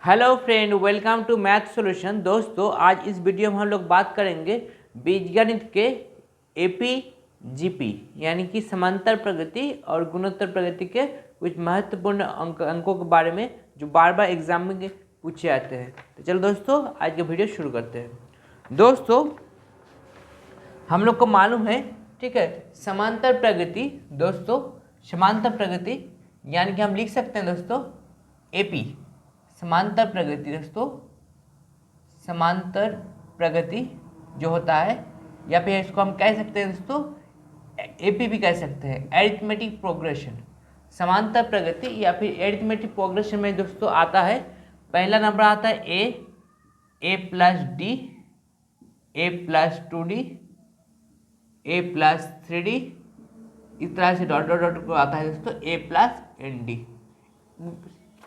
Hello friend, welcome to math solution. दोस्तों, आज इस वीडियो में हम लोग बात करेंगे बीजगणित के एपी जीपी यानी कि समांतर प्रगति और गुणोत्तर प्रगति के कुछ महत्वपूर्ण अंकों के बारे में जो बार बार एग्जाम में पूछे जाते हैं। तो चलो दोस्तों, आज का वीडियो शुरू करते हैं। दोस्तों, हम लोग को मालूम है, ठीक है, समांतर प्रगति। दोस्तों, समांतर प्रगति यानी कि हम लिख सकते हैं दोस्तों एपी समांतर प्रगति। दोस्तों, समांतर प्रगति जो होता है, या फिर इसको हम कह सकते हैं दोस्तों एपी भी कह सकते हैं, एरिथमेटिक प्रोग्रेशन। समांतर प्रगति या फिर एरिथमेटिक प्रोग्रेशन में दोस्तों आता है, पहला नंबर आता है a plus D, a plus 2d, A plus 3d, इस तरह से डॉट डॉट डॉट को आता है दोस्तों ए प्लस एन डी।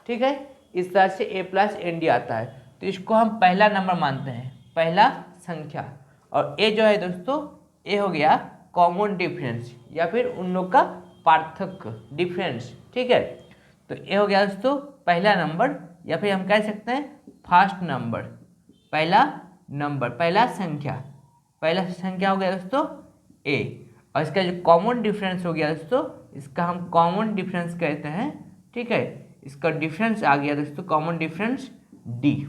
ठीक है, इस तरह से ए प्लस एन डी आता है, तो इसको हम पहला नंबर मानते हैं, पहला संख्या। और ए जो है दोस्तों, ए हो गया कॉमन डिफरेंस या फिर उन लोग का पार्थक्य डिफरेंस। ठीक है, तो ए हो गया दोस्तों पहला नंबर, या फिर हम कह सकते हैं फर्स्ट नंबर, पहला नंबर, पहला संख्या हो गया दोस्तों ए। और इसका जो कॉमन डिफरेंस हो गया दोस्तों, इसका हम कॉमन डिफरेंस कहते हैं। ठीक है, इसका डिफरेंस आ गया दोस्तों कॉमन डिफरेंस डी।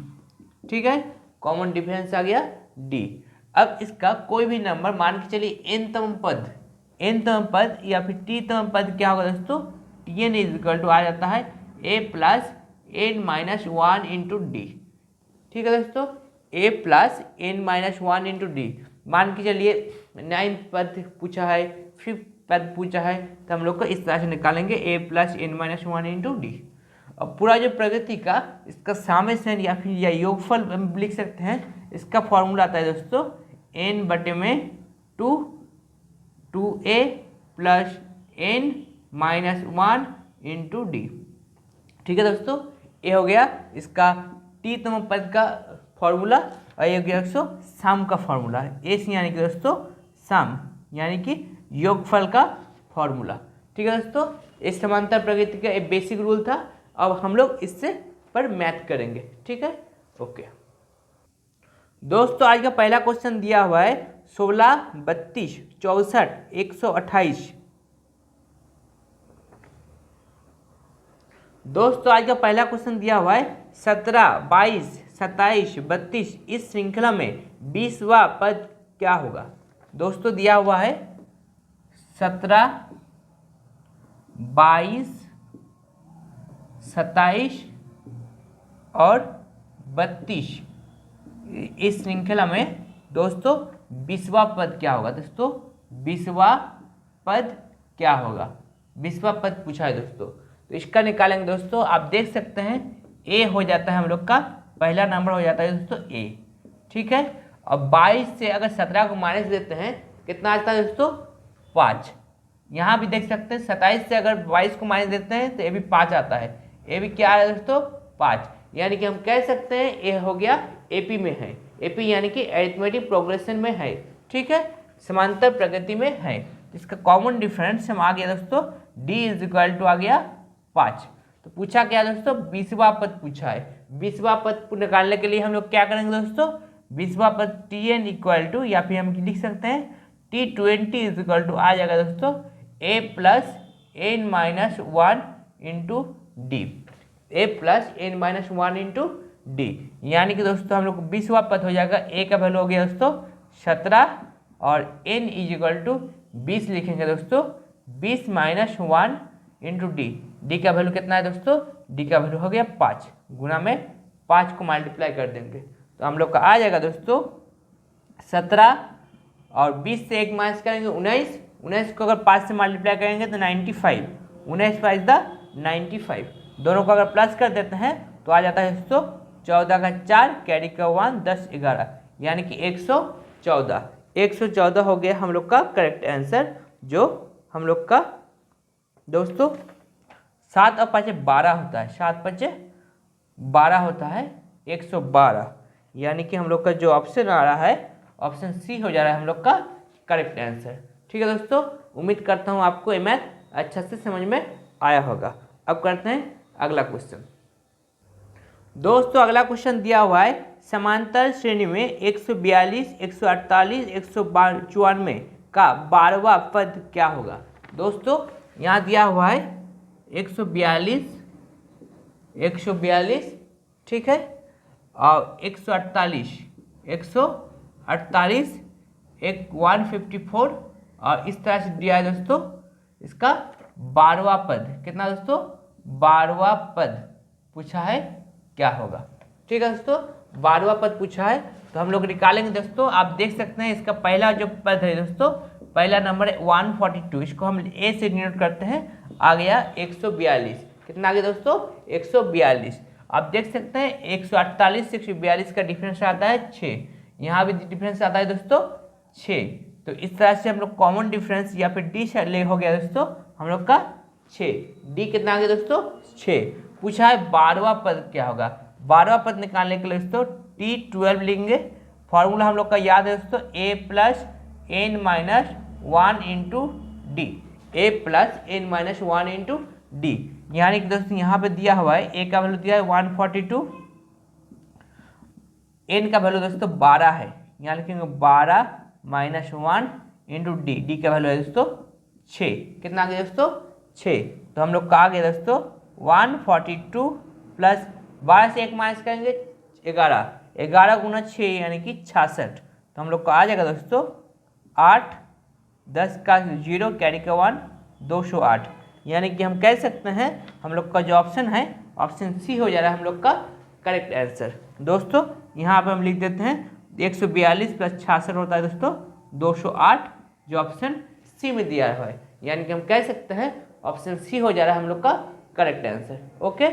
ठीक है, कॉमन डिफरेंस आ गया डी। अब इसका कोई भी नंबर मान के चलिए एनतम पद या फिर टीतम पद क्या होगा दोस्तों, t n is equal to आ जाता है a plus n minus one into d. ठीक है दोस्तों, a plus n minus one into d. मान के चलिए 9th पद पूछा है, 5th पद पूछा है, तो हम लोग को इस तरह से निकालेंगे a plus n minus one into d. अब पूरा जो प्रगति का इसका सामेशन या फिर या योगफल हम लिख सकते हैं। इसका फॉर्मूला आता है दोस्तों n बटे में 2a plus n minus one into d. ठीक है दोस्तों, ये हो गया इसका टीतम पद का फॉर्मूला, और ये हो गया दोस्तों सम का फॉर्मूला। एस यानी कि दोस्तों सम यानी कि योगफल का फॉर्मूला। ठीक है दोस्तों, इस समांतर प्रगति का एक बेसिक रूल था। अब हम लोग इससे पर मैथ करेंगे। ठीक है, ओके दोस्तों, आज का पहला क्वेश्चन दिया हुआ है 16, 32, 64, 128। दोस्तों, आज का पहला क्वेश्चन दिया हुआ है 17, 22, 27, 32, इस श्रृंखला में 20वां पद क्या होगा। दोस्तों, दिया हुआ है 17, 22, 27 और 32, इस श्रृंखला में दोस्तों 20वां पद क्या होगा। दोस्तों, 20वां पद क्या होगा, 20वां पद पूछा है दोस्तों, तो इसका निकालेंगे दोस्तों। आप देख सकते हैं ए हो जाता है हम लोग का पहला नंबर हो जाता है दोस्तों ए। ठीक है, और 22 से अगर 17 को माइनस देते हैं कितना आता है दोस्तों 5। यहाँ भी देख सकते हैं 27 से अगर 22 को माइनस देते हैं तो ये भी 5 आता है, ये भी क्या है दोस्तों 5। यानी कि हम कह सकते हैं ये हो गया एपी में है, एपी यानी कि एरिथमेटिक प्रोग्रेशन में है। ठीक है, समांतर प्रगति में है। इसका कॉमन डिफरेंस हम आ गया दोस्तों डी इज इक्वल टू आ गया 5। तो पूछा क्या दोस्तों 20वां पद पूछा है। 20वां पद निकालने के लिए हम लोग क्या करेंगे दोस्तों, 20वां पद टी एन इक्वल टू, या फिर हम लिख सकते हैं T20 इज इक्वल टू आ जाएगा दोस्तों a plus n minus one into d, a plus n minus one into d. यानी कि दोस्तों हम लोग 20वां पद हो जाएगा, ए का वैल्यू हो गया दोस्तों 17 और एन इज इक्वल टू 20 लिखेंगे दोस्तों 20 minus one into D. D का वैल्यू कितना है दोस्तों, डी का वैल्यू हो गया 5, गुना में 5 को मल्टीप्लाई कर देंगे तो हम लोग का आ जाएगा दोस्तों 17 और 20 से 1 माइनस करेंगे 19, 19 को अगर 5 से मल्टीप्लाई करेंगे तो 95, 19 5 द 95। दोनों को अगर प्लस कर देते हैं तो आ जाता है दोस्तों 14 का 4 कैरी का 1 10 11, यानी कि 114। 114 हो गया हम लोग का करेक्ट आंसर, जो हम लोग का दोस्तों 7 और 5 12 होता है, 7 5 12 होता है 112। यानी कि हम लोग का जो ऑप्शन आ रहा है ऑप्शन सी हो जा रहा है हम लोग का करेक्ट आंसर। ठीक है दोस्तों, उम्मीद करता हूँ आपको ये मैथ अच्छा से समझ में आया होगा। अब करते हैं अगला क्वेश्चन। दोस्तों अगला क्वेश्चन दिया हुआ है समांतर श्रेणी में 142, 148, 194 का 12वां पद क्या होगा। दोस्तों यहाँ दिया हुआ है 142, 142, ठीक है, और 148, 148, एक 154 और इस तरह से दिया है दोस्तों। इसका 12वां पद कितना दोस्तों, 12वां पद पूछा है क्या होगा। ठीक है दोस्तों, 12वां पद पूछा है तो हम लोग निकालेंगे दोस्तों। आप देख सकते हैं इसका पहला जो पद है दोस्तों, पहला नंबर है 142, इसको हम ए से डिनोट करते हैं। आ गया 142, कितना आ गया दोस्तों, 142। आप देख सकते हैं 148 से 142 का डिफरेंस आता है 6, यहाँ भी डिफरेंस आता है दोस्तों 6। तो इस तरह से हम लोग कॉमन डिफरेंस या फिर डी ले हो गया दोस्तों हम लोग का 6। डी कितना आ गया दोस्तों, 6। पूछा है 12वां पद क्या होगा। 12वां पद निकालने के लिए दोस्तों T12 लेंगे। फॉर्मूला हम लोग का याद है दोस्तों, a plus n minus 1 into d, a plus n minus 1 into d. यानी कि दोस्तों यहाँ पे दिया हुआ है a का वैल्यू दिया है 142, n का वैल्यू दोस्तों 12 है, यहाँ लिखेंगे 12 माइनस 1 इंटू डी, डी का वैल्यू है दोस्तों 6। कितना आ गया दोस्तों, 6। तो हम लोग का आ गया दोस्तों 142 प्लस 12 से 1 माइनस करेंगे 11, 11 गुना 6 यानी कि 66। तो हम लोग को आ जाएगा दोस्तों 8, 10 का 0 कैरी का 1, 208। यानी कि हम कह सकते हैं हम लोग का जो ऑप्शन है ऑप्शन सी हो जा रहा है हम लोग का करेक्ट आंसर। दोस्तों यहाँ पर हम लिख देते हैं 142 प्लस 66 होता है दोस्तों 208, जो ऑप्शन सी में दिया हुआ है। यानी कि हम कह सकते हैं ऑप्शन सी हो जा रहा है हम लोग का करेक्ट आंसर। ओके,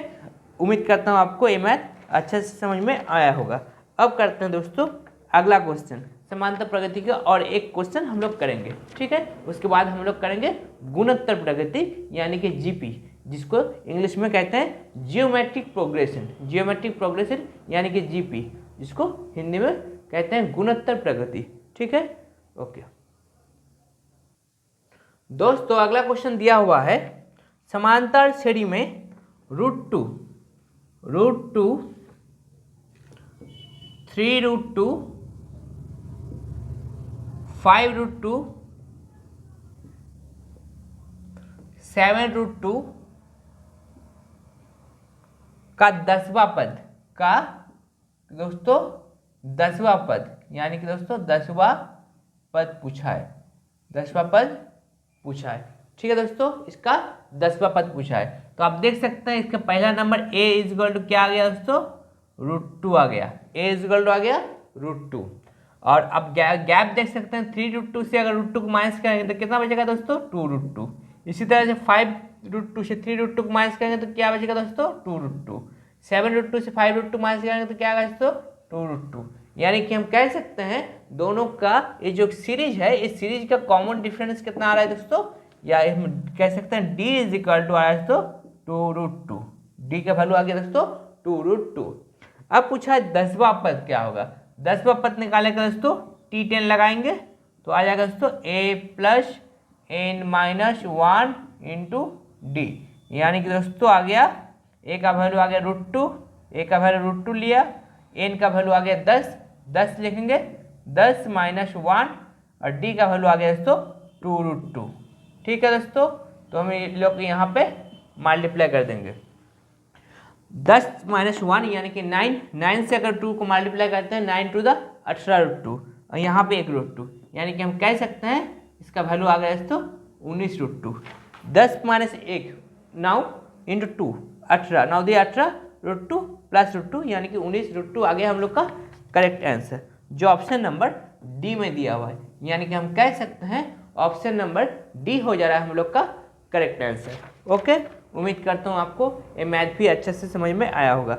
उम्मीद करता हूँ आपको ये मैथ अच्छे से समझ में आया होगा। अब करते हैं दोस्तों अगला क्वेश्चन, समांतर प्रगति का और एक क्वेश्चन हम लोग करेंगे। ठीक है, उसके बाद हम लोग करेंगे गुणोत्तर प्रगति यानी कि जीपी, जिसको इंग्लिश में कहते हैं जियोमेट्रिक प्रोग्रेशन, जियोमेट्रिक प्रोग्रेशन यानी कि जीपी, जिसको हिंदी में कहते हैं गुणोत्तर प्रगति। ठीक है, ओके दोस्तों अगला क्वेश्चन दिया हुआ है समांतर श्रेणी में √2, 3√2, 5√2, 7√2 का 10वां पद का दोस्तों 10वां पद, यानी कि दोस्तों 10वां पद पूछा है, 10वां पद पूछा है। ठीक है दोस्तों, इसका 10वां पद पूछा है। तो आप देख सकते हैं इसका पहला नंबर a इजगल टू क्या आ गया दोस्तों, √2 आ गया, a इजगल टू आ गया √2। और अब गैप देख सकते हैं 3√2 से अगर √2 को माइनस करेंगे तो कितना बचेगा दोस्तों, 2√2। इसी तरह से 5√2 से 3√2 को माइनस करेंगे तो क्या बचेगा दोस्तों, 2√2। 7√2 से 5√2 माइनस करेंगे तो क्या आएगा दोस्तों, 2√2। यानी कि हम कह सकते हैं दोनों का ये जो सीरीज है, इस सीरीज का कॉमन डिफरेंस कितना आ रहा है दोस्तों, या हम कह सकते हैं d इज इक्वल टू आ रहा है दोस्तों 2√2, d का वैल्यू आ गया दोस्तों 2√2। अब पूछा है 10वां पद क्या होगा। 10वां पद निकालने का दोस्तों T10 लगाएंगे तो आ जाएगा दोस्तों a plus n minus 1 into d, यानी कि दोस्तों आ गया a का वैल्यू आ गया √2, a का वैल्यू √2 लिया, n का वैल्यू आ गया 10 लिखेंगे, 10 माइनस 1 और d का वैल्यू आ गया दोस्तों 2√2। ठीक है दोस्तों, तो हम लोग यहाँ पे मल्टीप्लाई कर देंगे 10 माइनस 1 यानी कि 9 से अगर 2 को मल्टीप्लाई करते हैं 9 टू द 18√2 और यहाँ पे 1√2, यानी कि हम कह सकते हैं इसका वैल्यू आ गया दोस्तों 19√2। 10 माइनस 1 9 इंटू 2 18, 9 दिया 18√2 प्लस √2 यानी कि 19√2 आ गया हम लोग का करेक्ट आंसर, जो ऑप्शन नंबर डी में दिया हुआ है। यानी कि हम कह सकते हैं ऑप्शन नंबर डी हो जा रहा है हम लोग का करेक्ट आंसर। ओके, उम्मीद करता हूँ आपको ये मैथ भी अच्छे से समझ में आया होगा।